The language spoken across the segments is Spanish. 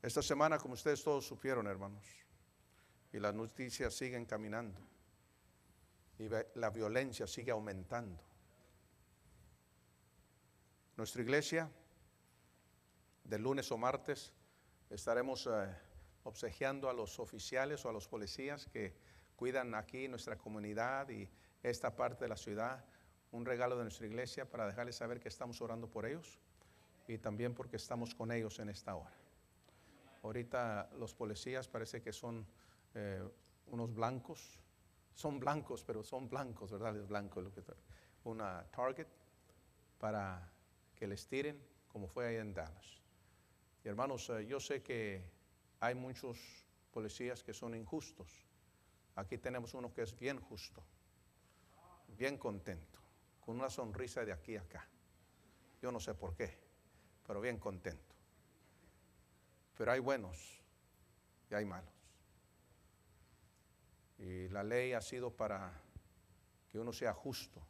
Esta semana, como ustedes todos supieron, hermanos, y las noticias siguen caminando, y la violencia sigue aumentando. Nuestra iglesia, de lunes o martes, estaremos obsequiando a los oficiales o a los policías que cuidan aquí nuestra comunidad y esta parte de la ciudad, un regalo de nuestra iglesia para dejarles saber que estamos orando por ellos y también porque estamos con ellos en esta hora. Ahorita los policías parece que son unos blancos, son blancos, pero son blancos, ¿verdad? Es blanco una target para que les tiren, como fue ahí en Dallas. Y hermanos, yo sé que hay muchos policías que son injustos. Aquí tenemos uno que es bien justo, bien contento, con una sonrisa de aquí a acá. Yo no sé por qué, pero bien contento. Pero hay buenos y hay malos. Y la ley ha sido para que uno sea justo.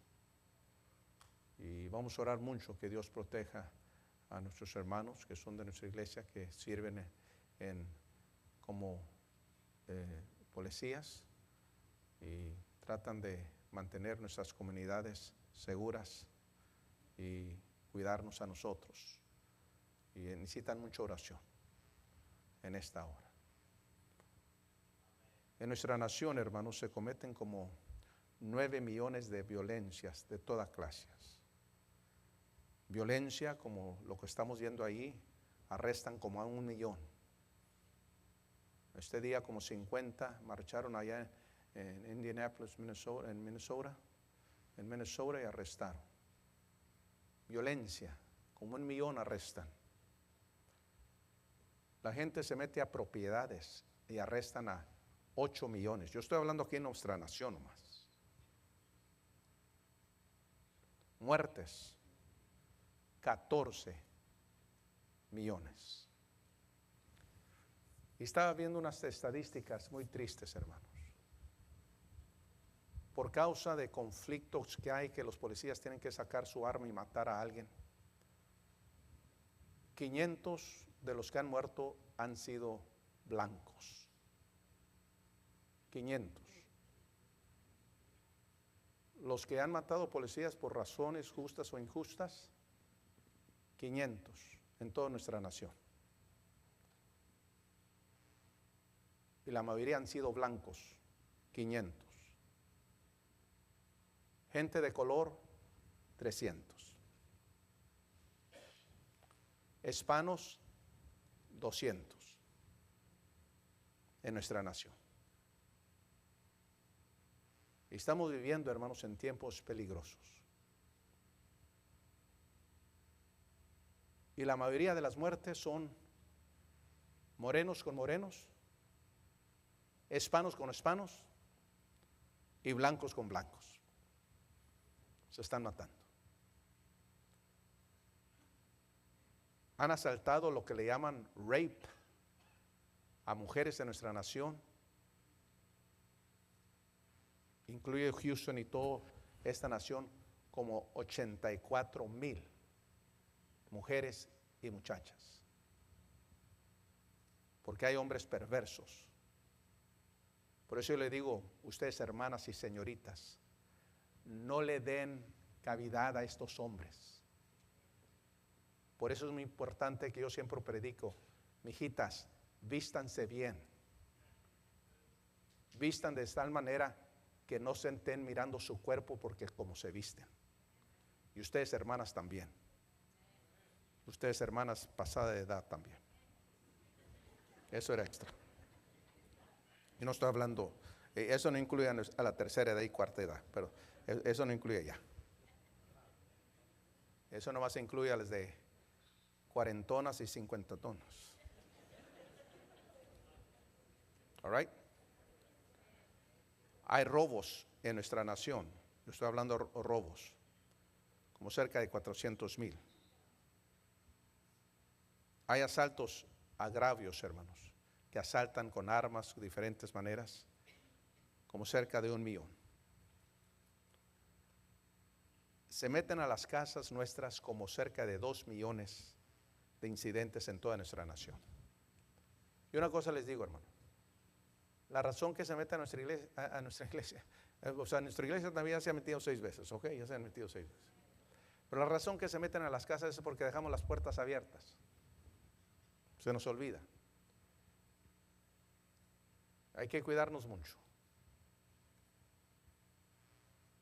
Y vamos a orar mucho que Dios proteja a nuestros hermanos que son de nuestra iglesia, que sirven como policías y tratan de mantener nuestras comunidades seguras y cuidarnos a nosotros. Y necesitan mucha oración en esta hora. En nuestra nación, hermanos, se cometen como 9 millones de violencias de todas clases. Violencia como lo que estamos viendo ahí, arrestan como a 1 millón. Este día como 50 marcharon allá en Indianapolis, Minnesota, en Minnesota y arrestaron. Violencia, como 1 millón arrestan. La gente se mete a propiedades y arrestan a 8 millones. Yo estoy hablando aquí en nuestra nación nomás. Muertes, 14 millones. Y estaba viendo unas estadísticas muy tristes, hermanos. Por causa de conflictos que hay, que los policías tienen que sacar su arma y matar a alguien, 500 de los que han muerto han sido blancos. 500. Los que han matado policías por razones justas o injustas, 500 en toda nuestra nación. Y la mayoría han sido blancos, 500. Gente de color, 300. Hispanos, 200 en nuestra nación. Y estamos viviendo, hermanos, en tiempos peligrosos. Y la mayoría de las muertes son morenos con morenos, hispanos con hispanos y blancos con blancos. Se están matando. Han asaltado lo que le llaman rape a mujeres de nuestra nación. Incluye Houston y toda esta nación, como 84,000 mujeres y muchachas. Porque hay hombres perversos. Por eso yo le digo, ustedes hermanas y señoritas, no le den cavidad a estos hombres. Por eso es muy importante que yo siempre predico, mijitas, vístanse bien. Vistan de tal manera que no se estén mirando su cuerpo porque como se visten. Y ustedes hermanas también. Ustedes hermanas pasada de edad también. Eso era extra. Y no estoy hablando, eso no incluye a la tercera edad y cuarta edad, pero eso no incluye ya. Eso nomás incluye a las de cuarentonas y cincuentonas. All right. Hay robos en nuestra nación. Yo estoy hablando de robos, como cerca de 400,000. Hay asaltos agravios, hermanos, que asaltan con armas de diferentes maneras, como cerca de 1 millón. Se meten a las casas nuestras como cerca de 2 millones de incidentes en toda nuestra nación. Y una cosa les digo, hermano. La razón que se mete a nuestra iglesia, o sea, nuestra iglesia también se ha metido 6 veces, ok, ya se han metido 6 veces. Pero la razón que se meten a las casas es porque dejamos las puertas abiertas. Se nos olvida. Hay que cuidarnos mucho.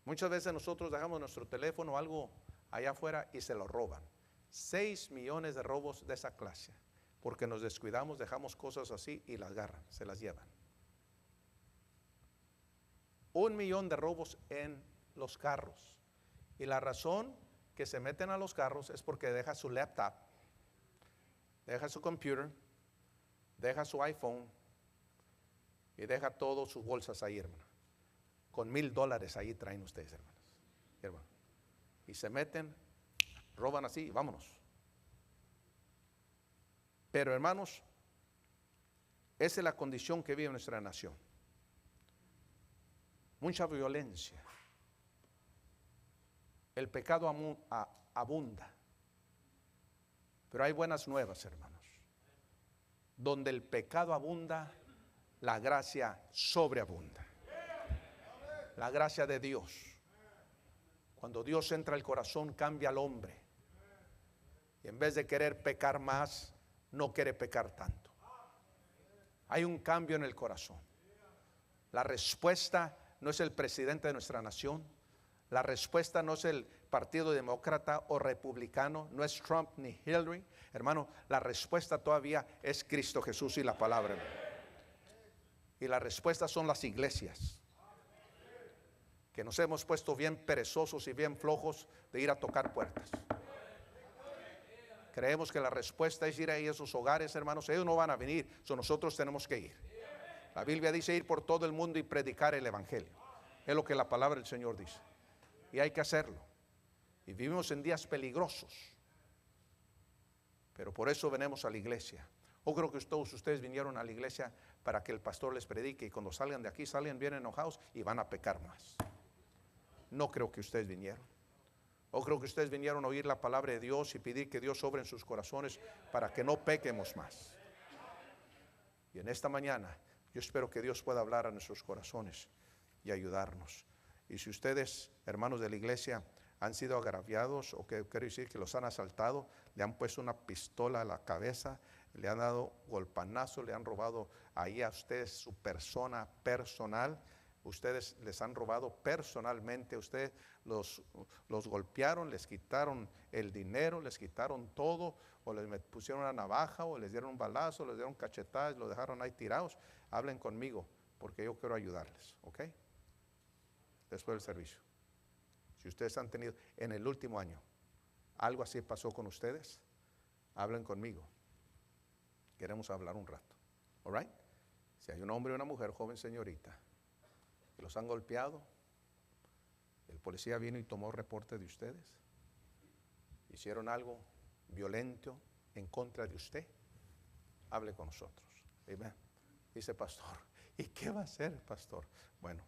Muchas veces nosotros dejamos nuestro teléfono o algo allá afuera y se lo roban. 6 millones de robos de esa clase. Porque nos descuidamos, dejamos cosas así y las agarran, se las llevan. 1 millón de robos en los carros. Y la razón que se meten a los carros es porque deja su laptop, deja su computer, deja su iPhone y deja todas sus bolsas ahí, hermano. Con $1,000 ahí traen ustedes, hermanos. Y se meten, roban así y vámonos. Pero hermanos, esa es la condición que vive nuestra nación. Mucha violencia. El pecado abunda. Pero hay buenas nuevas, hermanos. Donde el pecado abunda, la gracia sobreabunda. La gracia de Dios. Cuando Dios entra al corazón, cambia al hombre. Y en vez de querer pecar más, no quiere pecar tanto. Hay un cambio en el corazón. La respuesta no es el presidente de nuestra nación. La respuesta no es el partido demócrata o republicano. No es Trump ni Hillary. Hermano, la respuesta todavía es Cristo Jesús y la palabra. Y la respuesta son las iglesias. Que nos hemos puesto bien perezosos y bien flojos de ir a tocar puertas. Creemos que la respuesta es ir a esos hogares, hermanos. Ellos no van a venir, nosotros tenemos que ir. La Biblia dice ir por todo el mundo y predicar el evangelio. Es lo que la palabra del Señor dice. Y hay que hacerlo. Y vivimos en días peligrosos. Pero por eso venimos a la iglesia. Yo creo que todos ustedes vinieron a la iglesia para que el pastor les predique. Y cuando salgan de aquí, salen bien enojados y van a pecar más. No creo que ustedes vinieron. O creo que ustedes vinieron a oír la palabra de Dios y pedir que Dios obre en sus corazones para que no pequemos más. Y en esta mañana yo espero que Dios pueda hablar a nuestros corazones y ayudarnos. Y si ustedes, hermanos de la iglesia, han sido agraviados o que quiero decir que los han asaltado, le han puesto una pistola a la cabeza, le han dado golpanazo, le han robado ahí a ustedes su persona personal. Ustedes les han robado personalmente, ustedes los golpearon, les quitaron el dinero, les quitaron todo, o les pusieron una navaja, o les dieron un balazo, les dieron cachetadas, los dejaron ahí tirados. Hablen conmigo, porque yo quiero ayudarles, ¿ok? Después del servicio. Si ustedes han tenido en el último año algo así pasó con ustedes, hablen conmigo. Queremos hablar un rato, ¿all right? Si hay un hombre y una mujer, joven señorita, que los han golpeado, el policía vino y tomó reporte de ustedes, hicieron algo violento en contra de usted, hable con nosotros. Amén. Dice pastor, ¿y qué va a hacer, pastor? Bueno,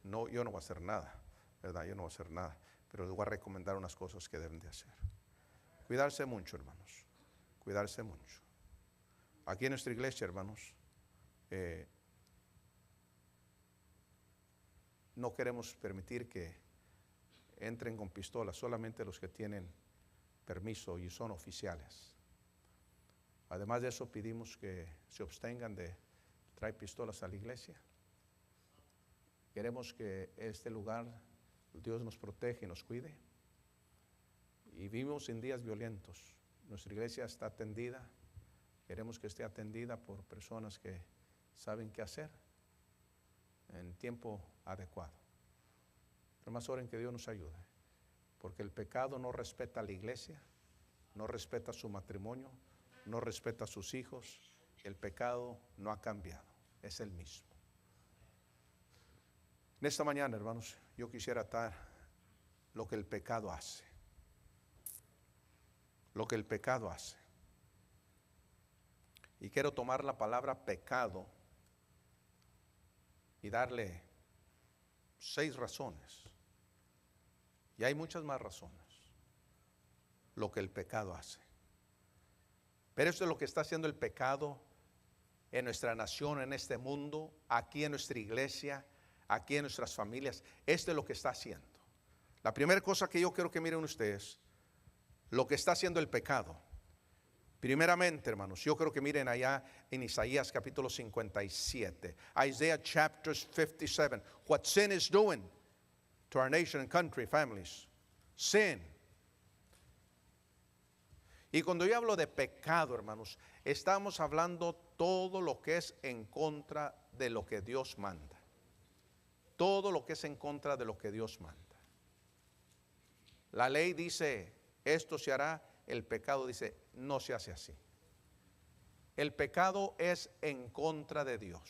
no, yo no voy a hacer nada, ¿verdad? Yo no voy a hacer nada, pero les voy a recomendar unas cosas que deben de hacer. Cuidarse mucho, hermanos, cuidarse mucho. Aquí en nuestra iglesia, hermanos, no queremos permitir que entren con pistolas, solamente los que tienen permiso y son oficiales. Además de eso, pedimos que se abstengan de traer pistolas a la iglesia. Queremos que este lugar, Dios nos protege y nos cuide. Y vivimos en días violentos. Nuestra iglesia está atendida. Queremos que esté atendida por personas que saben qué hacer en tiempo adecuado. Pero más oren que Dios nos ayude, porque el pecado no respeta a la iglesia, no respeta su matrimonio, no respeta a sus hijos. El pecado no ha cambiado, es el mismo. En esta mañana, hermanos, yo quisiera atar lo que el pecado hace. Lo que el pecado hace. Y quiero tomar la palabra pecado y darle 6 razones. Y hay muchas más razones. Lo que el pecado hace. Pero esto es lo que está haciendo el pecado en nuestra nación, en este mundo, aquí en nuestra iglesia, aquí en nuestras familias. Esto es lo que está haciendo. La primera cosa que yo quiero que miren ustedes, lo que está haciendo el pecado. Primeramente, hermanos, yo creo que miren allá en Isaías capítulo 57, Isaiah chapter 57, what sin is doing to our nation and country, families. Sin. Y cuando yo hablo de pecado, hermanos, estamos hablando todo lo que es en contra de lo que Dios manda. Todo lo que es en contra de lo que Dios manda. La ley dice, esto se hará. El pecado dice, no se hace así. El pecado es en contra de Dios.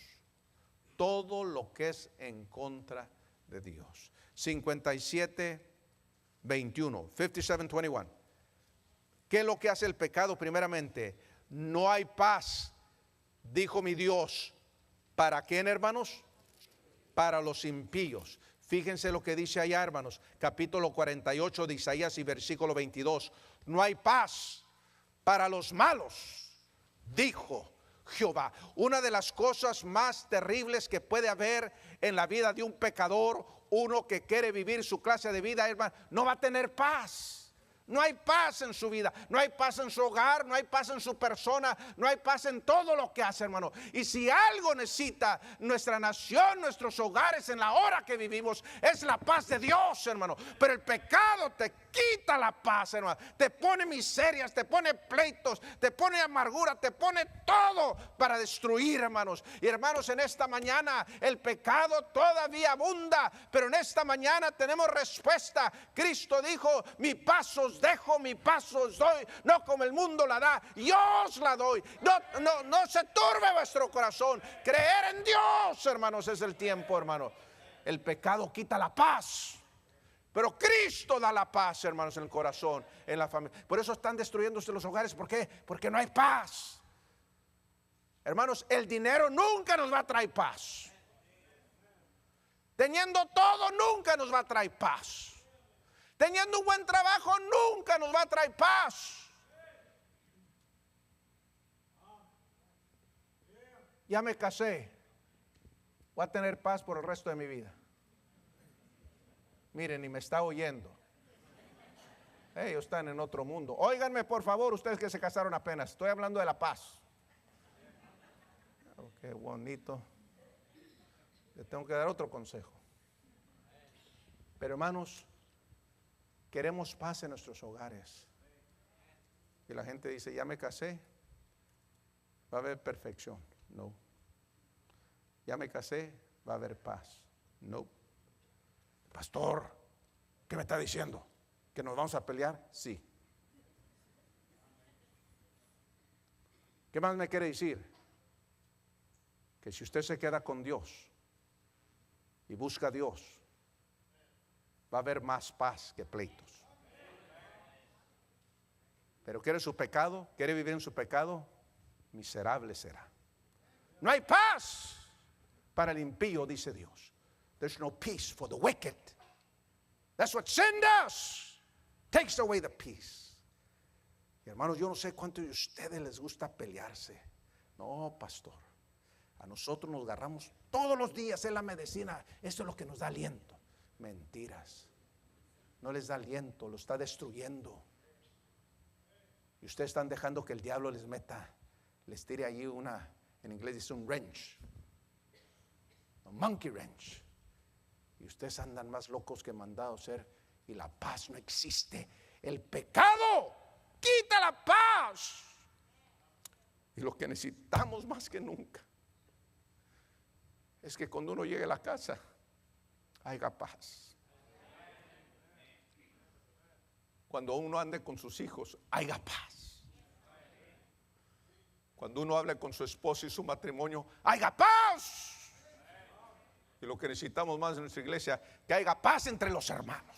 Todo lo que es en contra de Dios. 57, 21. 57, 21. ¿Qué es lo que hace el pecado? Primeramente, no hay paz, dijo mi Dios. ¿Para quién, hermanos? Para los impíos. Fíjense lo que dice allá, hermanos, capítulo 48 de Isaías y versículo 22. No hay paz para los malos, dijo Jehová. Una de las cosas más terribles que puede haber en la vida de un pecador, uno que quiere vivir su clase de vida, hermano, no va a tener paz. No hay paz en su vida, no hay paz en su hogar, no hay paz en su persona, no hay paz en todo lo que hace, hermano. Y si algo necesita nuestra nación, nuestros hogares en la hora que vivimos, es la paz de Dios, hermano. Pero el pecado te quita la paz, hermano. Te pone miserias, te pone pleitos, te pone amargura, te pone todo para destruir, hermanos. Y hermanos, en esta mañana el pecado todavía abunda, pero en esta mañana tenemos respuesta. Cristo dijo, mi paz os dejo, mi paz os doy, no como el mundo la da, yo os la doy. No se turbe vuestro corazón. Creer en Dios, hermanos, es el tiempo, hermano. El pecado quita la paz, pero Cristo da la paz, hermanos, en el corazón, en la familia. Por eso están destruyéndose los hogares. ¿Por qué? Porque no hay paz. Hermanos, el dinero nunca nos va a traer paz. Teniendo todo nunca nos va a traer paz. Teniendo un buen trabajo nunca nos va a traer paz. Ya me casé, voy a tener paz por el resto de mi vida. Miren, y me está oyendo. Ellos están en otro mundo. Óiganme por favor, ustedes que se casaron apenas. Estoy hablando de la paz. Oh, qué bonito. Le tengo que dar otro consejo. Pero hermanos, queremos paz en nuestros hogares. Y la gente dice, ya me casé, va a haber perfección. No. Ya me casé, va a haber paz. No. Pastor, ¿qué me está diciendo? ¿Que nos vamos a pelear? Sí. ¿Qué más me quiere decir? Que si usted se queda con Dios y busca a Dios, va a haber más paz que pleitos. Pero quiere su pecado, quiere vivir en su pecado, miserable será. No hay paz para el impío, dice Dios. There's no peace for the wicked. That's what sin does. Takes away the peace. Y hermanos, yo no sé cuántos de ustedes les gusta pelearse. No, pastor. A nosotros nos agarramos todos los días en la medicina. Eso es lo que nos da aliento. Mentiras. No les da aliento, lo está destruyendo. Y ustedes están dejando que el diablo les meta, les tire allí una, en inglés dice un wrench, un monkey wrench. Y ustedes andan más locos que mandados ser, y la paz no existe. El pecado quita la paz. Y lo que necesitamos más que nunca es que cuando uno llegue a la casa haya paz. Cuando uno ande con sus hijos, haya paz. Cuando uno hable con su esposo y su matrimonio, haya paz. Y lo que necesitamos más en nuestra iglesia, que haya paz entre los hermanos.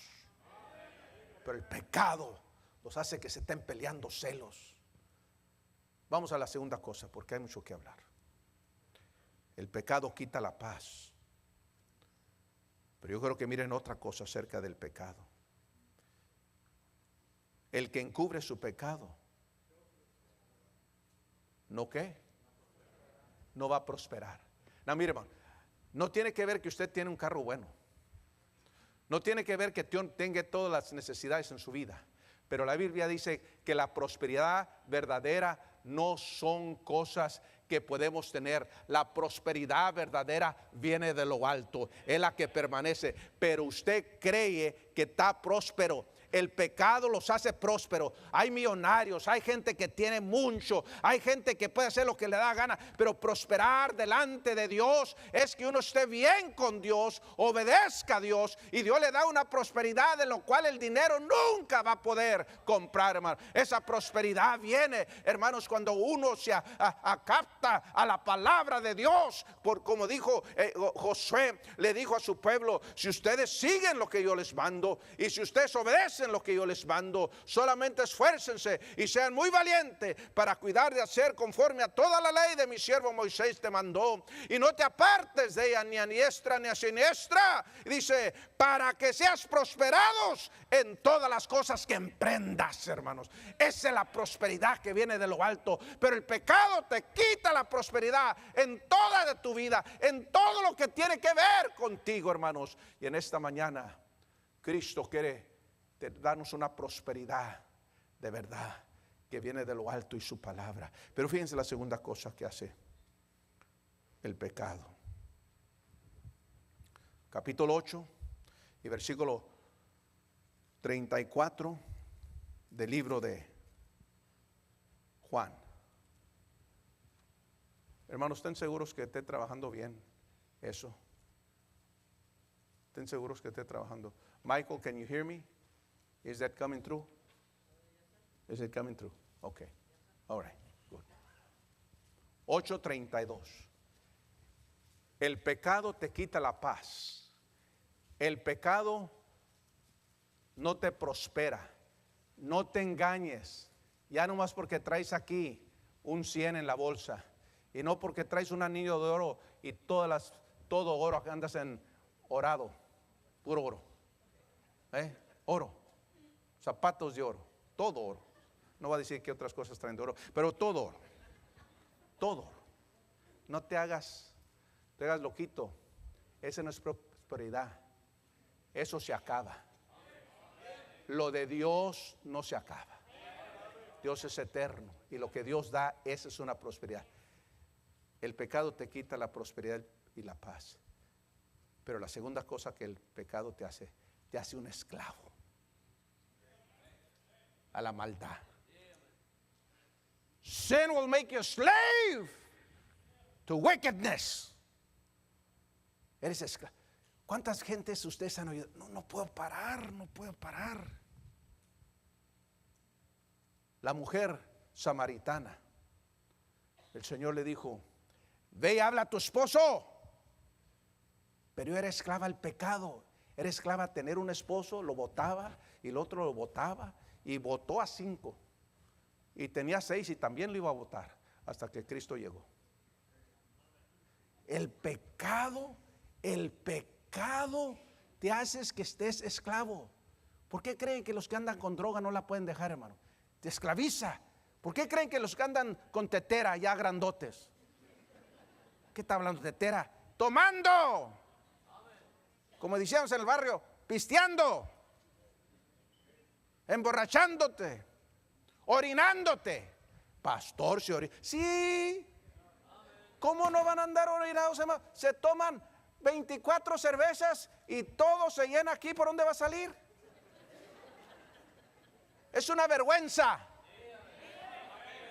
Pero el pecado los hace que se estén peleando celos. Vamos a la segunda cosa, porque hay mucho que hablar. El pecado quita la paz. Pero yo creo que miren otra cosa acerca del pecado. El que encubre su pecado, ¿no qué? no va a prosperar. No, mire, hermano, no tiene que ver que usted tiene un carro bueno. No tiene que ver que tenga todas las necesidades en su vida. Pero la Biblia dice que la prosperidad verdadera no son cosas que podemos tener. La prosperidad verdadera viene de lo alto, es la que permanece. Pero usted cree que está próspero. El pecado los hace prósperos. Hay millonarios, hay gente que tiene mucho, hay gente que puede hacer lo que le da gana, pero prosperar delante de Dios es que uno esté bien con Dios, obedezca a Dios, y Dios le da una prosperidad de lo cual el dinero nunca va a poder comprar, hermano. Esa prosperidad viene, hermanos, cuando uno se capta a la palabra de Dios, por como dijo Josué, le dijo a su pueblo: si ustedes siguen lo que yo les mando, y si ustedes obedecen lo que yo les mando, solamente esfuércense y sean muy valientes para cuidar de hacer conforme a toda la ley de mi siervo Moisés te mandó, y no te apartes de ella ni a diestra ni a siniestra. Dice, para que seas prosperados en todas las cosas que emprendas, hermanos. Esa es la prosperidad que viene de lo alto. Pero el pecado te quita la prosperidad en toda de tu vida, en todo lo que tiene que ver contigo, hermanos. Y en esta mañana Cristo quiere darnos una prosperidad de verdad que viene de lo alto y su palabra. Pero fíjense la segunda cosa que hace el pecado. Capítulo 8 y versículo 34 del libro de Juan. Hermanos, ¿estén seguros que esté trabajando bien eso? ¿Estén seguros que esté trabajando? Michael, can you hear me? Is that coming through? Is it coming through? Okay. All right. Good. 8:32. El pecado te quita la paz. El pecado no te prospera. No te engañes. Ya no más porque traes aquí un 100 en la bolsa, y no porque traes un anillo de oro y todo oro, que andas en orado, puro oro. Oro. Zapatos de oro, todo oro. No va a decir que otras cosas traen de oro, pero todo oro. Todo oro. No te hagas loquito. Esa no es prosperidad. Eso se acaba. Lo de Dios no se acaba. Dios es eterno, y lo que Dios da, esa es una prosperidad. El pecado te quita la prosperidad y la paz. Pero la segunda cosa que el pecado te hace un esclavo a la maldad. Sin will make you a slave to wickedness. Eres esclavo. ¿Cuántas gentes ustedes han oído? No puedo parar, no puedo parar. La mujer samaritana, el Señor le dijo: ve y habla a tu esposo. Pero yo era esclava al pecado. Era esclava a tener un esposo, lo botaba, y el otro lo botaba, y votó a 5, y tenía 6 y también lo iba a votar, hasta que Cristo llegó. El pecado te hace que estés esclavo. ¿Por qué creen que los que andan con droga no la pueden dejar, hermano? Te esclaviza. ¿Por qué creen que los que andan con tetera ya grandotes? ¿Qué está hablando tetera? Tomando, como decíamos en el barrio, pisteando, emborrachándote, orinándote. Pastor, se orina. Sí. ¿Cómo no van a andar orinados, hermano? Se toman 24 cervezas y todo se llena aquí. ¿Por dónde va a salir? Es una vergüenza.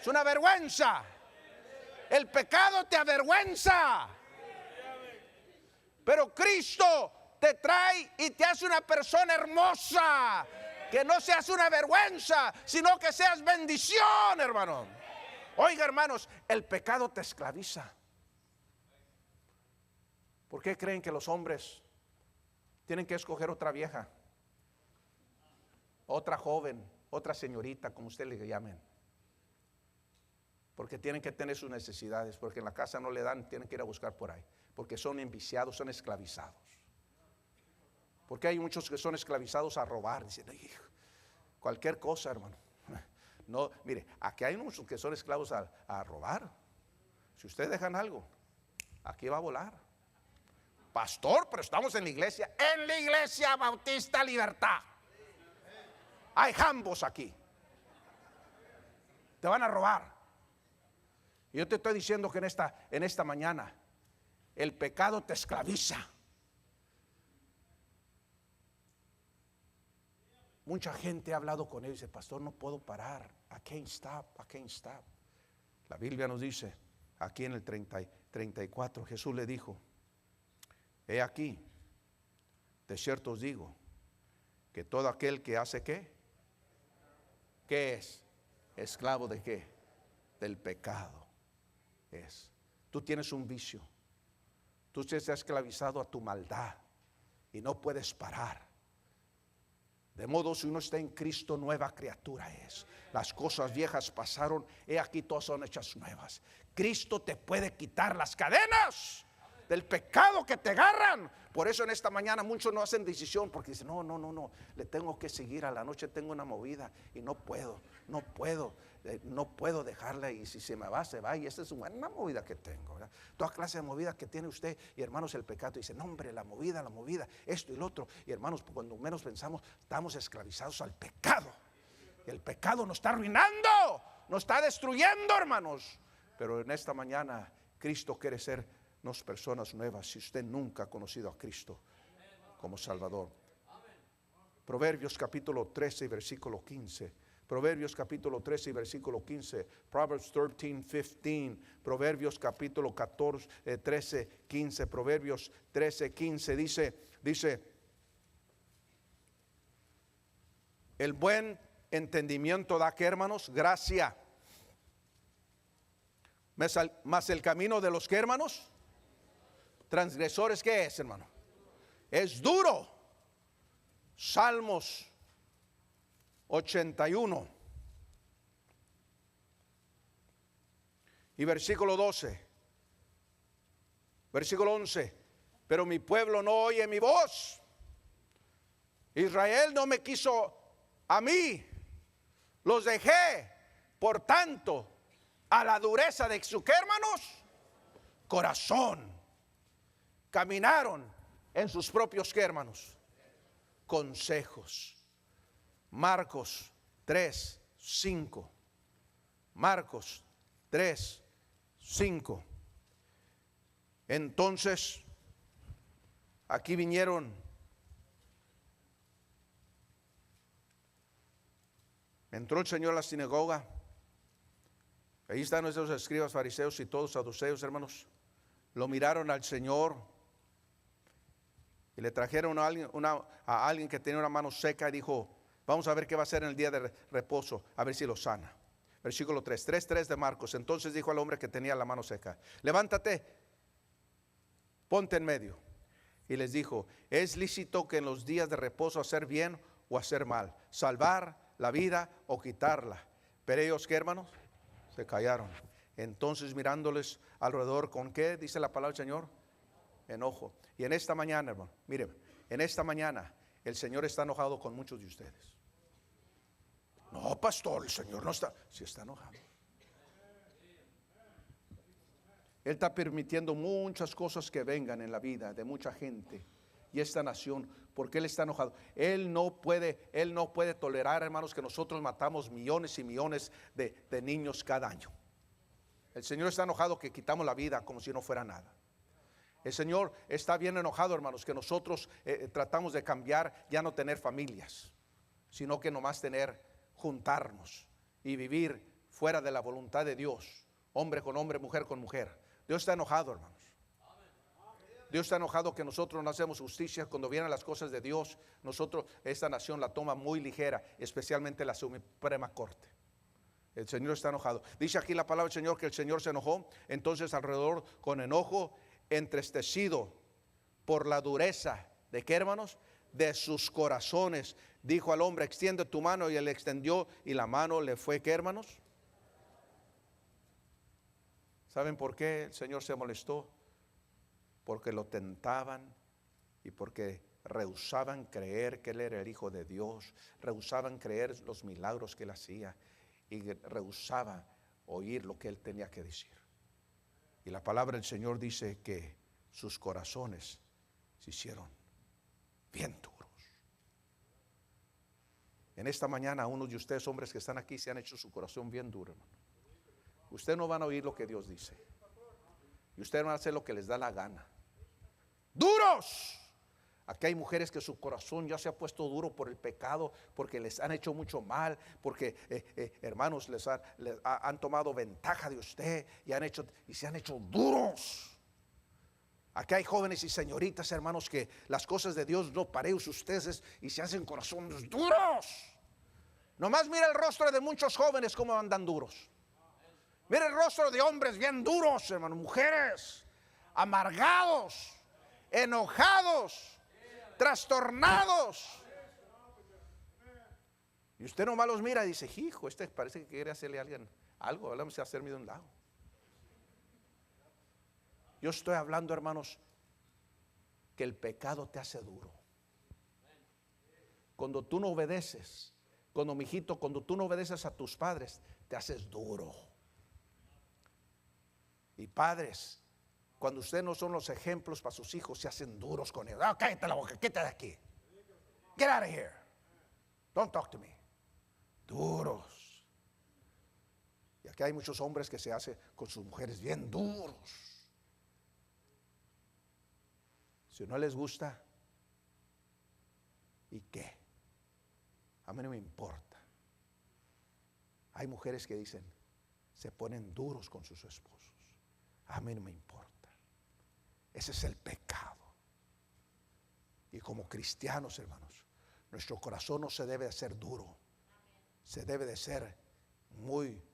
Es una vergüenza. El pecado te avergüenza. Pero Cristo te trae y te hace una persona hermosa. Que no seas una vergüenza, sino que seas bendición, hermano. Oiga, hermanos, el pecado te esclaviza. ¿Por qué creen que los hombres tienen que escoger otra vieja, otra joven, otra señorita, como usted le llamen? Porque tienen que tener sus necesidades, porque en la casa no le dan, tienen que ir a buscar por ahí, porque son enviciados, son esclavizados. Porque hay muchos que son esclavizados a robar, dicen, cualquier cosa, hermano. No, mire, aquí hay muchos que son esclavos a robar. Si ustedes dejan algo, aquí va a volar. Pastor, pero estamos en la iglesia Bautista Libertad. Hay jambos aquí. Te van a robar. Y yo te estoy diciendo que en esta mañana el pecado te esclaviza. Mucha gente ha hablado con él y dice, pastor, no puedo parar. I can't stop. La Biblia nos dice, aquí en el 34, Jesús le dijo, he aquí, de cierto os digo, que todo aquel que hace ¿qué? ¿Qué es? ¿Esclavo de qué? Del pecado es. Tú tienes un vicio. Tú te has esclavizado a tu maldad y no puedes parar. De modo, si uno está en Cristo, nueva criatura es. Las cosas viejas pasaron, he aquí todas son hechas nuevas. Cristo te puede quitar las cadenas del pecado que te agarran. Por eso en esta mañana muchos no hacen decisión, porque dicen, no, le tengo que seguir, a la noche tengo una movida y no puedo dejarla, y si se me va, se va, y esta es una movida que tengo, ¿verdad? Toda clase de movida que tiene usted, y hermanos, el pecado dice, no hombre, la movida, esto y lo otro, y hermanos, cuando menos pensamos, estamos esclavizados al pecado, y el pecado nos está arruinando, nos está destruyendo, hermanos. Pero en esta mañana Cristo quiere sernos personas nuevas, si usted nunca ha conocido a Cristo como Salvador. Proverbios capítulo 13 versículo 15. Proverbios capítulo 13 y versículo 15. Proverbs 13:15. Proverbios capítulo 13, 15. Proverbios 13, 15. Dice, el buen entendimiento da, ¿qué, hermanos? Gracia. Mas el camino de los, ¿qué, hermanos? Transgresores, ¿qué es, hermano? Es duro. Salmos 81 y versículo 12, versículo 11. Pero mi pueblo no oye mi voz. Israel no me quiso a mí. Los dejé, por tanto, a la dureza de su, ¿qué, hermanos? Corazón. Caminaron en sus propios, ¿qué, hermanos? Consejos. Marcos 3, 5. Marcos 3, 5. Entonces, aquí vinieron. Entró el Señor a la sinagoga. Ahí están nuestros escribas, fariseos y todos saduceos, hermanos. Lo miraron al Señor y le trajeron a alguien que tenía una mano seca y dijo, vamos a ver qué va a hacer en el día de reposo, a ver si lo sana. Versículo 3 de Marcos. Entonces dijo al hombre que tenía la mano seca, levántate, ponte en medio. Y les dijo, ¿es lícito que en los días de reposo hacer bien o hacer mal? Salvar la vida o quitarla. Pero ellos, ¿qué, hermanos? Se callaron. Entonces mirándoles alrededor, ¿con qué? Dice la palabra del Señor. Enojo. Y en esta mañana, hermano, miren, en esta mañana el Señor está enojado con muchos de ustedes. No, pastor, el Señor no está. Sí está enojado. Él está permitiendo muchas cosas que vengan en la vida de mucha gente y esta nación, porque Él está enojado. Él no puede tolerar, hermanos, que nosotros matamos millones y millones de niños cada año. El Señor está enojado que quitamos la vida como si no fuera nada. El Señor está bien enojado, hermanos, que nosotros tratamos de cambiar, ya no tener familias, sino que nomás juntarnos y vivir fuera de la voluntad de Dios, hombre con hombre, mujer con mujer. Dios está enojado, hermanos. Dios está enojado que nosotros no hacemos justicia. Cuando vienen las cosas de Dios, esta nación la toma muy ligera, especialmente la Suprema Corte. El Señor está enojado. Dice aquí la palabra del Señor que el Señor se enojó. Entonces alrededor, con enojo, entristecido por la dureza de, ¿qué, hermanos? De sus corazones, dijo al hombre, extiende tu mano, y él extendió y la mano le fue, ¿qué, hermanos? ¿Saben por qué el Señor se molestó? Porque lo tentaban y porque rehusaban creer que Él era el Hijo de Dios, rehusaban creer los milagros que Él hacía y rehusaba oír lo que Él tenía que decir. Y la palabra del Señor dice que sus corazones se hicieron bien duros. En esta mañana, unos de ustedes, hombres que están aquí, se han hecho su corazón bien duro, hermano. Ustedes no van a oír lo que Dios dice. Y ustedes van a hacer lo que les da la gana. ¡Duros! Aquí hay mujeres que su corazón ya se ha puesto duro por el pecado, porque les han hecho mucho mal, porque hermanos les han tomado ventaja de usted y se han hecho duros. Aquí hay jóvenes y señoritas, hermanos, que las cosas de Dios no para ustedes y se hacen corazones duros. Nomás mira el rostro de muchos jóvenes cómo andan duros. Mira el rostro de hombres bien duros, hermanos, mujeres amargados, enojados, trastornados. Y usted nomás los mira y dice, hijo, este parece que quiere hacerle a alguien algo, vamos a hacerme de un lado. Yo estoy hablando, hermanos, que el pecado te hace duro. Cuando tú no obedeces, cuando tú no obedeces a tus padres, te haces duro. Y padres, cuando ustedes no son los ejemplos para sus hijos, se hacen duros con ellos. Ah, cállate la boca, quítate de aquí. Get out of here. Don't talk to me. Duros. Y aquí hay muchos hombres que se hacen con sus mujeres bien duros. Si no les gusta, ¿y qué? A mí no me importa. Hay mujeres que dicen, se ponen duros con sus esposos. A mí no me importa. Ese es el pecado. Y como cristianos, hermanos, nuestro corazón no se debe de hacer duro. Se debe de ser muy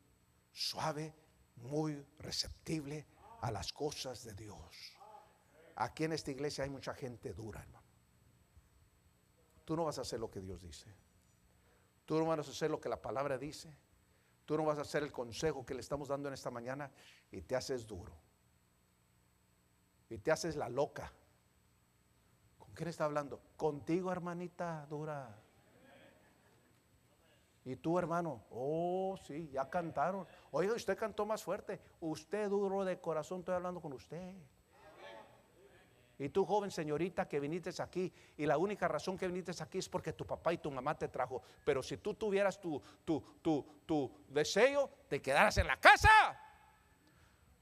suave, muy receptible a las cosas de Dios. Aquí en esta iglesia hay mucha gente dura, hermano. Tú no vas a hacer lo que Dios dice. Tú no vas a hacer lo que la palabra dice. Tú no vas a hacer el consejo que le estamos dando en esta mañana y te haces duro. Y te haces la loca. ¿Con quién está hablando? Contigo, hermanita dura. Y tú, hermano, oh sí, ya cantaron. Oiga, usted cantó más fuerte. Usted duro de corazón, estoy hablando con usted. Y tú, joven señorita, que viniste aquí, y la única razón que viniste aquí es porque tu papá y tu mamá te trajo. Pero si tú tuvieras tu deseo, te quedaras en la casa.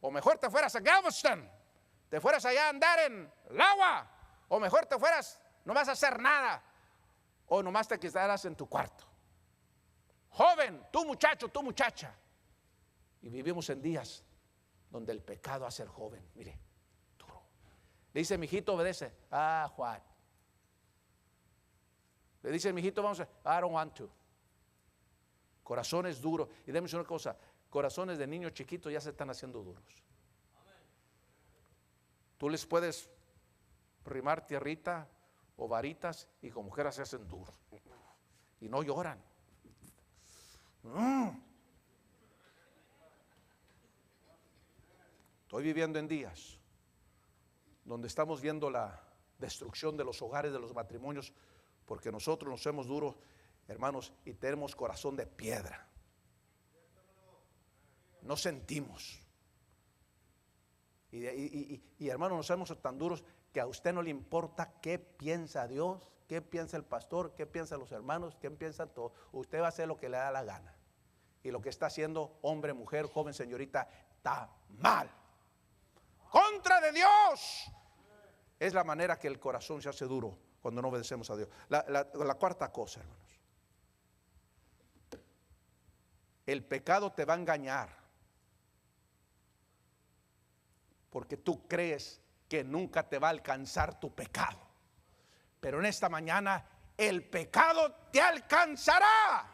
O mejor te fueras a Galveston, te fueras allá a andar en el agua. O mejor te fueras, no vas a hacer nada. O nomás te quedaras en tu cuarto. Joven, tú muchacho, tú muchacha. Y vivimos en días donde el pecado hace al joven, mire, duro. Le dice, mijito, obedece. Ah, Juan. Le dice, mijito, vamos a, I don't want to. Corazones duros. Y déjame decir una cosa, corazones de niños chiquitos ya se están haciendo duros. Tú les puedes rimar tierrita o varitas y como quiera se hacen duros. Y no lloran. Estoy viviendo en días donde estamos viendo la destrucción de los hogares, de los matrimonios, porque nosotros nos hemos duros, hermanos, y tenemos corazón de piedra. No sentimos. Y hermanos, nos hemos tan duros que a usted no le importa qué piensa Dios, qué piensa el pastor, qué piensan los hermanos, qué piensa todo. Usted va a hacer lo que le da la gana. Y lo que está haciendo, hombre, mujer, joven, señorita, está mal. Contra de Dios. Es la manera que el corazón se hace duro cuando no obedecemos a Dios. La cuarta cosa, hermanos. El pecado te va a engañar. Porque tú crees que nunca te va a alcanzar tu pecado. Pero en esta mañana el pecado te alcanzará.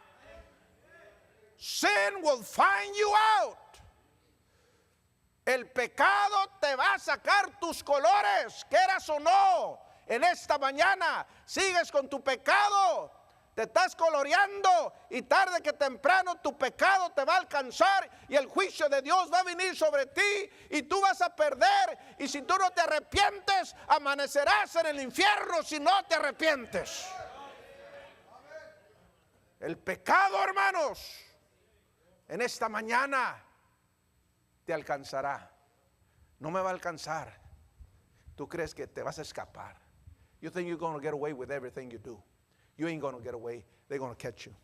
Sin will find you out. El pecado te va a sacar tus colores, quieras o no. En esta mañana sigues con tu pecado, te estás coloreando y tarde que temprano tu pecado te va a alcanzar y el juicio de Dios va a venir sobre ti y tú vas a perder. Y si tú no te arrepientes, amanecerás en el infierno si no te arrepientes. El pecado, hermanos, en esta mañana te alcanzará. No me va a alcanzar. Tú crees que te vas a escapar. You think you're going to get away with everything you do. You ain't going to get away. They're going to catch you.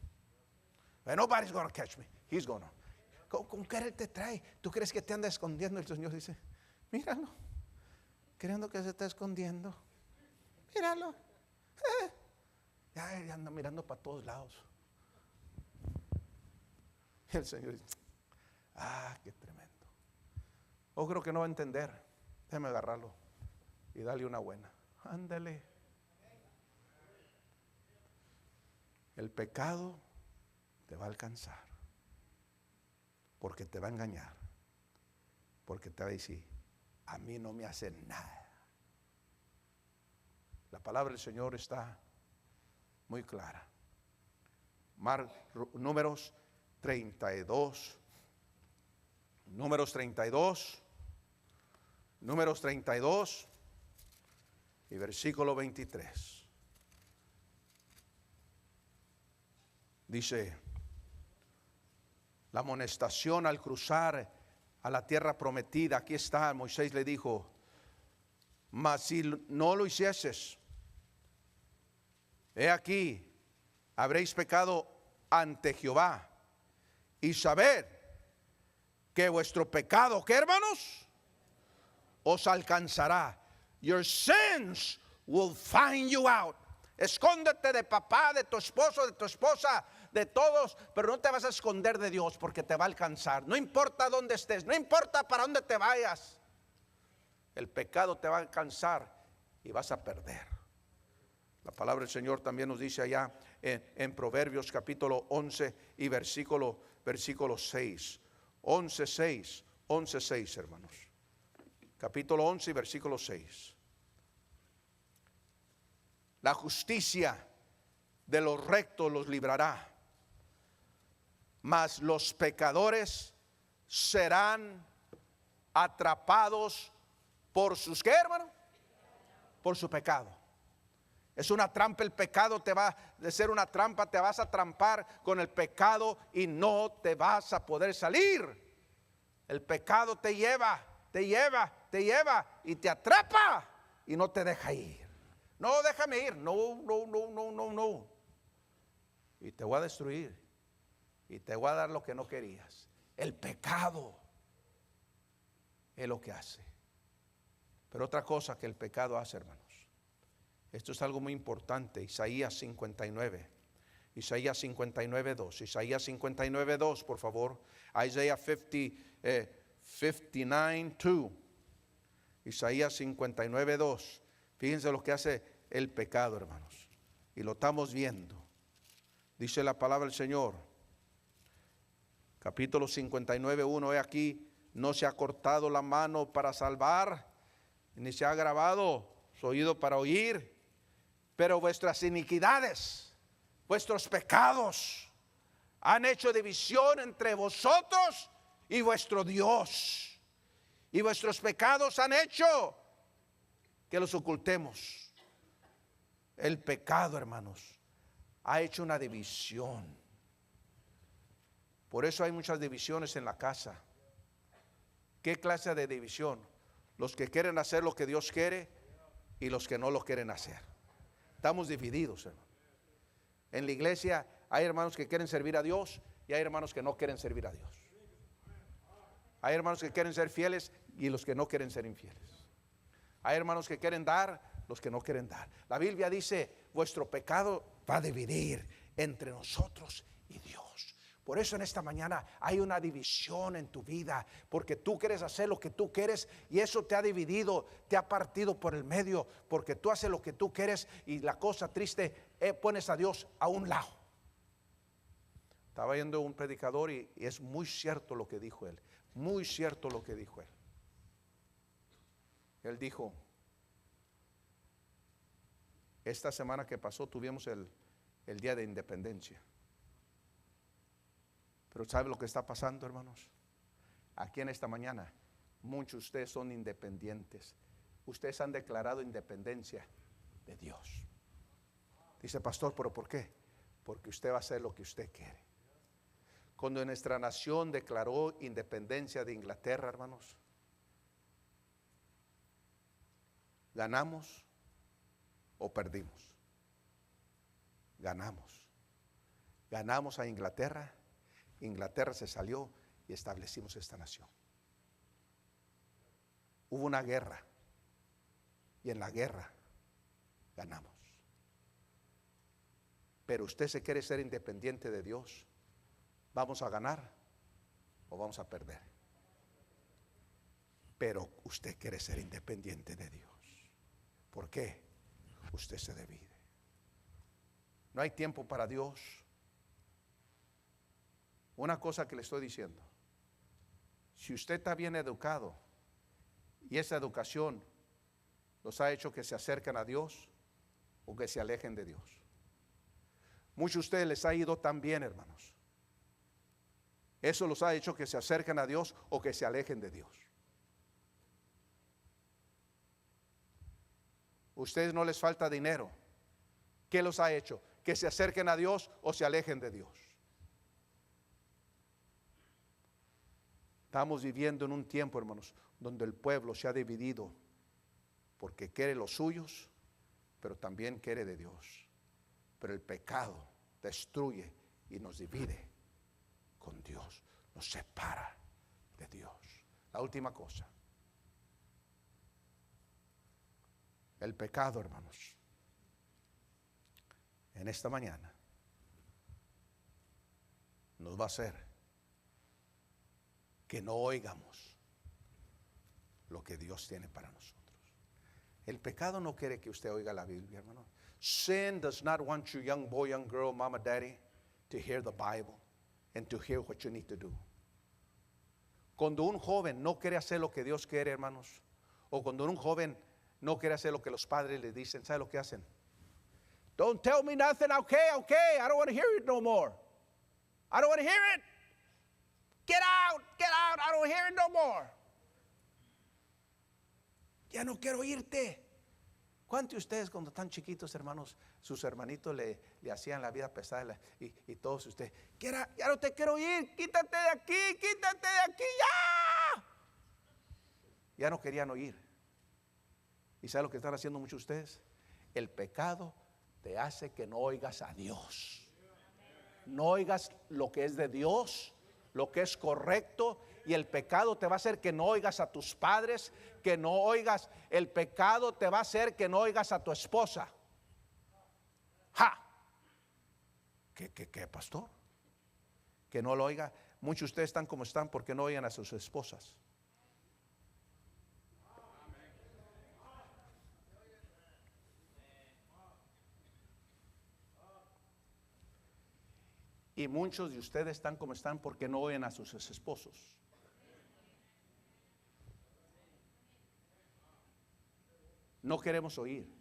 And nobody's going to catch me. He's going to. ¿Con qué él te trae? ¿Tú crees que te anda escondiendo? El Señor dice, míralo. Creyendo que se está escondiendo. Míralo. Ya anda mirando para todos lados. Y el Señor dice, qué tremendo. Creo que no va a entender. Déjame agarrarlo y darle una buena. Ándale. El pecado te va a alcanzar, porque te va a engañar, porque te va a decir, a mí no me hace nada. La palabra del Señor está muy clara. Números 32. Números 32. Números 32 y versículo 23. Dice, la amonestación al cruzar a la tierra prometida. Aquí está, Moisés le dijo, mas si no lo hicieses, he aquí, habréis pecado ante Jehová, y sabed que vuestro pecado, ¿qué, hermanos? Os alcanzará. Your sins will find you out. Escóndete de papá, de tu esposo, de tu esposa, de todos, pero no te vas a esconder de Dios, porque te va a alcanzar. No importa dónde estés, no importa para dónde te vayas, el pecado te va a alcanzar y vas a perder. La palabra del Señor también nos dice allá en Proverbios capítulo 11 y versículo 6. 11:6, hermanos. Capítulo 11 y versículo 6. La justicia de los rectos los librará, mas los pecadores serán atrapados por sus, ¿qué, hermano? Por su pecado. Es una trampa el pecado, te va a ser una trampa, te vas a trampar con el pecado y no te vas a poder salir. El pecado te lleva y te atrapa y no te deja ir. No, déjame ir. No. Y te voy a destruir. Y te voy a dar lo que no querías. El pecado es lo que hace. Pero otra cosa que el pecado hace, hermanos. Esto es algo muy importante. Isaías 59. Isaías 59:2. Isaías 59:2, por favor. Isaiah 59:2. Isaías 59:2. Fíjense lo que hace el pecado, hermanos. Y lo estamos viendo. Dice la palabra del Señor. Capítulo 59:1. He aquí, no se ha cortado la mano para salvar, ni se ha agravado su oído para oír. Pero vuestras iniquidades, vuestros pecados, han hecho división entre vosotros y vuestro Dios. Y vuestros pecados han hecho que los ocultemos. El pecado, hermanos, ha hecho una división. Por eso hay muchas divisiones en la casa. ¿Qué clase de división? Los que quieren hacer lo que Dios quiere y los que no lo quieren hacer. Estamos divididos, hermano. En la iglesia hay hermanos que quieren servir a Dios y hay hermanos que no quieren servir a Dios. Hay hermanos que quieren ser fieles y los que no quieren ser infieles. Hay hermanos que quieren dar, los que no quieren dar. La Biblia dice, vuestro pecado va a dividir entre nosotros y Dios. Por eso en esta mañana hay una división en tu vida, porque tú quieres hacer lo que tú quieres y eso te ha dividido, te ha partido por el medio, porque tú haces lo que tú quieres y la cosa triste, pones a Dios a un lado. Estaba viendo un predicador y es muy cierto lo que dijo él, muy cierto lo que dijo él. Él dijo, esta semana que pasó tuvimos el Día de Independencia. Pero ¿sabe lo que está pasando, hermanos? Aquí en esta mañana, muchos de ustedes son independientes. Ustedes han declarado independencia de Dios. Dice, pastor, ¿pero por qué? Porque usted va a hacer lo que usted quiere. Cuando nuestra nación declaró independencia de Inglaterra, hermanos, ¿Ganamos o perdimos? Ganamos. Ganamos a Inglaterra. Inglaterra se salió y establecimos esta nación. Hubo una guerra y en la guerra ganamos. Pero usted se quiere ser independiente de Dios. ¿Vamos a ganar o vamos a perder? Pero usted quiere ser independiente de Dios. ¿Por qué? Usted se divide. No hay tiempo para Dios. Una cosa que le estoy diciendo: si usted está bien educado y esa educación los ha hecho que se acerquen a Dios o que se alejen de Dios. Muchos de ustedes les ha ido tan bien, hermanos. Eso los ha hecho que se acerquen a Dios o que se alejen de Dios. Ustedes no les falta dinero. ¿Qué los ha hecho? Que se acerquen a Dios o se alejen de Dios. Estamos viviendo en un tiempo, hermanos, donde el pueblo se ha dividido porque quiere los suyos, pero también quiere de Dios. Pero el pecado destruye y nos divide con Dios, nos separa de Dios. La última cosa: el pecado, hermanos, en esta mañana nos va a hacer que no oigamos lo que Dios tiene para nosotros. El pecado no quiere que usted oiga la Biblia, hermano. Sin does not want you, young boy, young girl, mama, daddy, to hear the Bible and to hear what you need to do. Cuando un joven no quiere hacer lo que Dios quiere, hermanos, o cuando un joven no quiere hacer lo que los padres le dicen, ¿sabe lo que hacen? Don't tell me nothing. Okay, I don't want to hear it no more. I don't want to hear it. Get out, I don't hear it no more. Ya no quiero oírte. ¿Cuántos de ustedes cuando están chiquitos, hermanos, sus hermanitos le hacían la vida pesada y todos ustedes, ya no te quiero oír, quítate de aquí, ya? Ya no querían oír. ¿Y sabe lo que están haciendo muchos de ustedes? El pecado te hace que no oigas a Dios. No oigas lo que es de Dios, lo que es correcto, y el pecado te va a hacer que no oigas a tus padres, que no oigas, el pecado te va a hacer que no oigas a tu esposa. ¡Ja! ¿Qué, pastor? Que no lo oiga. Muchos de ustedes están como están porque no oigan a sus esposas. Y muchos de ustedes están como están porque no oyen a sus esposos. No queremos oír.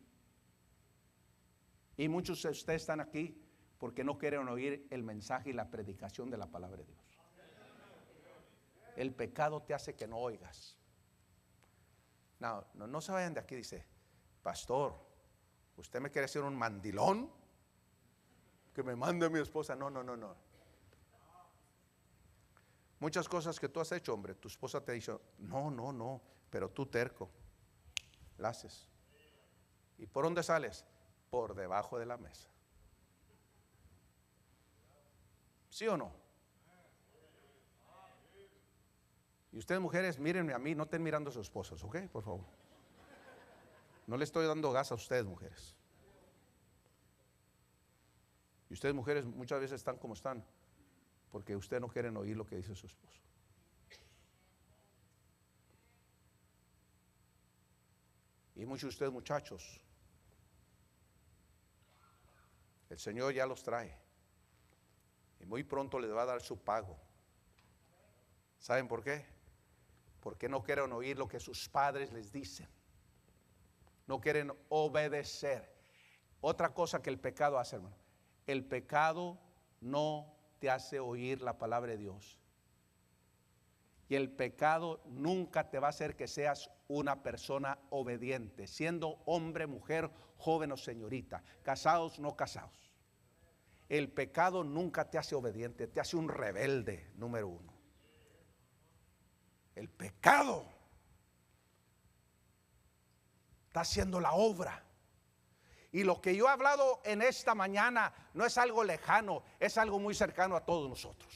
Y muchos de ustedes están aquí porque no quieren oír el mensaje y la predicación de la palabra de Dios. El pecado te hace que no oigas. No se vayan de aquí, dice, pastor, ¿usted me quiere hacer un mandilón? Que me mande a mi esposa. No. Muchas cosas que tú has hecho, hombre, tu esposa te ha dicho, no, pero tú terco, la haces. ¿Y por dónde sales? Por debajo de la mesa. ¿Sí o no? Y ustedes, mujeres, mírenme a mí, no estén mirando a sus esposas, ¿ok? Por favor. No le estoy dando gas a ustedes, mujeres. Y ustedes, mujeres, muchas veces están como están porque ustedes no quieren oír lo que dice su esposo. Y muchos de ustedes, muchachos, el Señor ya los trae y muy pronto les va a dar su pago. ¿Saben por qué? Porque no quieren oír lo que sus padres les dicen. No quieren obedecer. Otra cosa que el pecado hace, hermano, el pecado no te hace oír la palabra de Dios. Y el pecado nunca te va a hacer que seas una persona obediente, siendo hombre, mujer, joven o señorita, casados, no casados. El pecado nunca te hace obediente, te hace un rebelde, número uno. El pecado está haciendo la obra. Y lo que yo he hablado en esta mañana no es algo lejano, es algo muy cercano a todos nosotros.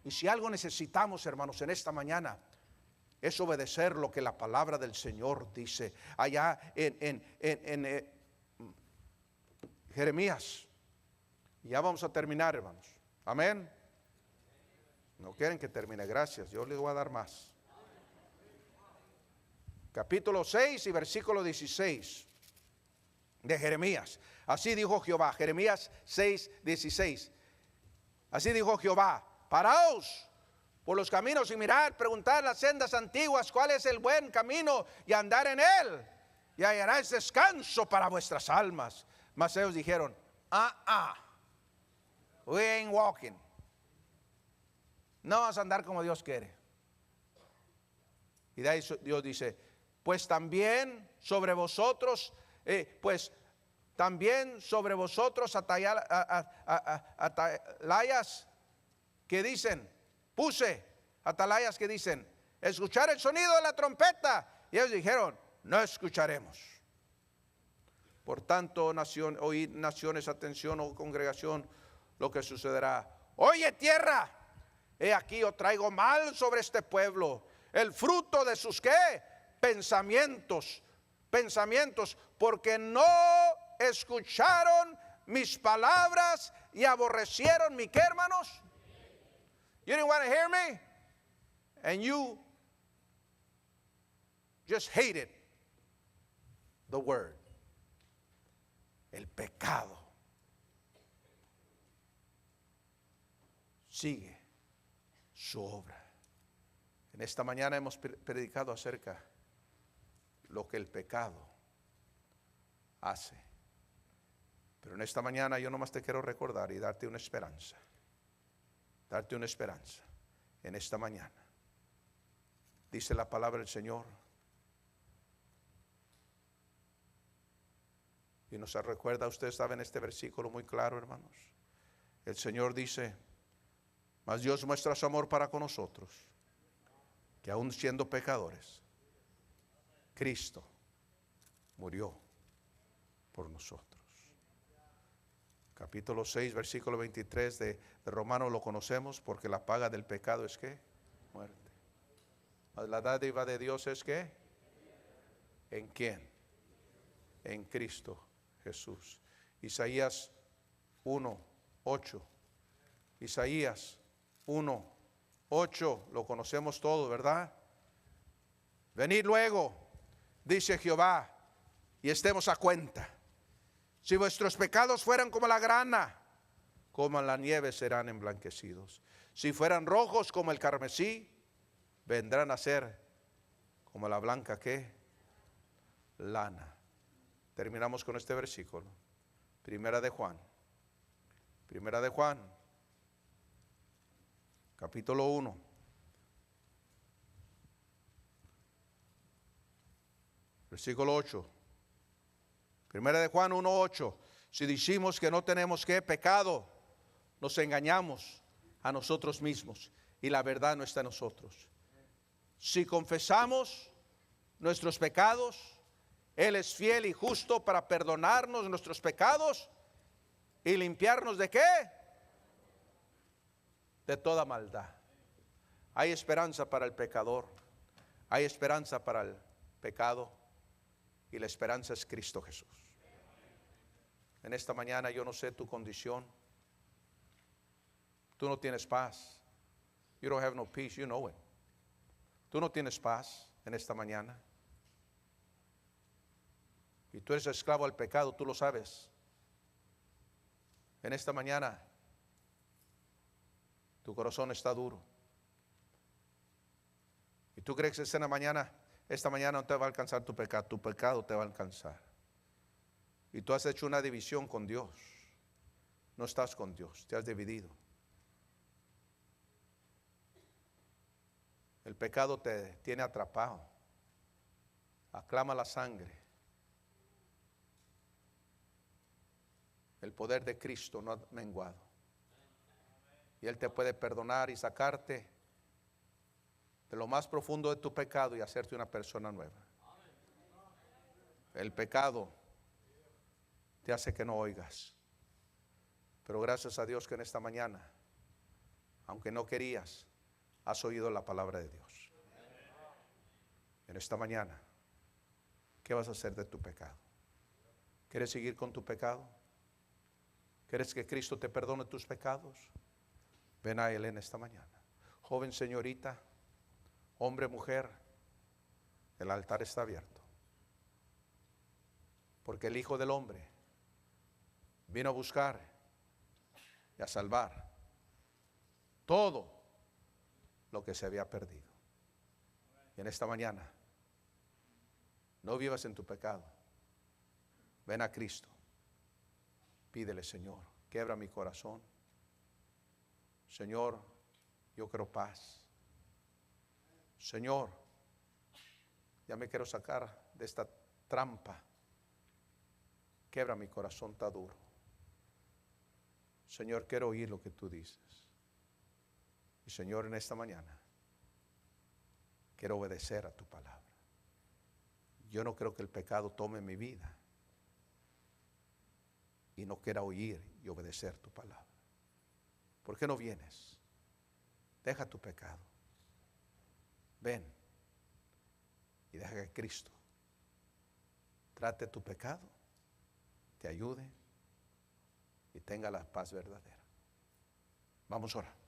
Y si algo necesitamos, hermanos, en esta mañana, es obedecer lo que la palabra del Señor dice. Allá en Jeremías. Ya vamos a terminar, hermanos. Amén. No quieren que termine, gracias. Yo les voy a dar más. Capítulo 6 y versículo 16 de Jeremías. Así dijo Jehová. Jeremías 6, 16. Así dijo Jehová: paraos por los caminos y mirad, preguntad las sendas antiguas cuál es el buen camino y andar en él, y hallaréis descanso para vuestras almas. Mas ellos dijeron: we ain't walking. No vas a andar como Dios quiere. Y de ahí Dios dice: pues también sobre vosotros, atalayas que dicen, atalayas que dicen, escuchar el sonido de la trompeta. Y ellos dijeron: no escucharemos. Por tanto, oíd naciones, atención, oh congregación, lo que sucederá. Oye tierra, he aquí yo traigo mal sobre este pueblo, el fruto de sus ¿qué? Pensamientos, porque no escucharon mis palabras y aborrecieron mi ¿qué, hermanos? You didn't want to hear me, and you just hated the word. El pecado sigue su obra. En esta mañana hemos predicado acerca lo que el pecado hace. Pero en esta mañana yo nomás te quiero recordar y darte una esperanza. Darte una esperanza en esta mañana. Dice la palabra del Señor. Y nos recuerda, usted sabe en este versículo muy claro, hermanos. El Señor dice: mas Dios muestra su amor para con nosotros, que aun siendo pecadores, Cristo murió por nosotros. Capítulo 6, versículo 23 de Romanos lo conocemos, porque la paga del pecado es ¿qué? Muerte. Mas la dádiva de Dios es ¿qué? ¿En quién? En Cristo Jesús. Isaías 1, 8. Isaías 1, 8, lo conocemos todo, ¿verdad? Venid luego, dice Jehová, y estemos a cuenta. Si vuestros pecados fueran como la grana, como la nieve serán emblanquecidos. Si fueran rojos como el carmesí, vendrán a ser como la blanca ¿qué? Lana. Terminamos con este versículo. Primera de Juan, capítulo 1. Versículo 8. Primera de Juan 1:8. Si decimos que no tenemos ¿qué? Pecado, nos engañamos a nosotros mismos y la verdad no está en nosotros. Si confesamos nuestros pecados, Él es fiel y justo para perdonarnos nuestros pecados y limpiarnos ¿de qué? De toda maldad. Hay esperanza para el pecador, hay esperanza para el pecado, y la esperanza es Cristo Jesús. En esta mañana yo no sé tu condición. Tú no tienes paz. You don't have no peace, you know it. Tú no tienes paz en esta mañana. Y tú eres esclavo al pecado, tú lo sabes. En esta mañana tu corazón está duro. Y tú crees que esta mañana no te va a alcanzar tu pecado te va a alcanzar. Y tú has hecho una división con Dios. No estás con Dios, te has dividido. El pecado te tiene atrapado. Aclama la sangre. El poder de Cristo no ha menguado. Y Él te puede perdonar y sacarte de lo más profundo de tu pecado y hacerte una persona nueva. El pecado te hace que no oigas. Pero gracias a Dios que en esta mañana, aunque no querías, has oído la palabra de Dios. En esta mañana, ¿qué vas a hacer de tu pecado? ¿Quieres seguir con tu pecado? ¿Quieres que Cristo te perdone tus pecados? Ven a Él en esta mañana. Joven, señorita, hombre, mujer, el altar está abierto. Porque el Hijo del Hombre vino a buscar y a salvar todo lo que se había perdido. Y en esta mañana, no vivas en tu pecado. Ven a Cristo. Pídele, Señor, quiebra mi corazón. Señor, yo quiero paz. Señor, ya me quiero sacar de esta trampa. Quiebra mi corazón, está duro. Señor, quiero oír lo que tú dices. Y Señor, en esta mañana, quiero obedecer a tu palabra. Yo no creo que el pecado tome mi vida. Y no quiera oír y obedecer tu palabra. ¿Por qué no vienes? Deja tu pecado. Ven y deja que Cristo trate tu pecado, te ayude y tenga la paz verdadera. Vamos a orar.